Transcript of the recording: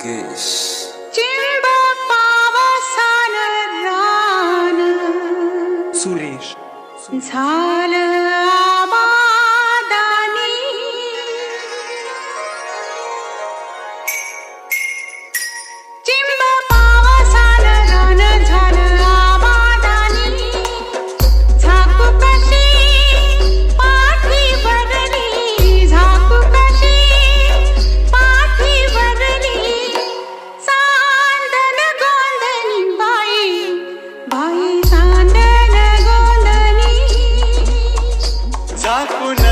राकेश चिंब पावसान रान सुरेश झालं आबादानी चिंब पावसान रान झालं आबादानी झाकू कशी पाठी भरली झाकू कशी पाठी भरली सांदन गोंधनी बाई बाई सांदन गोंधनी झाकून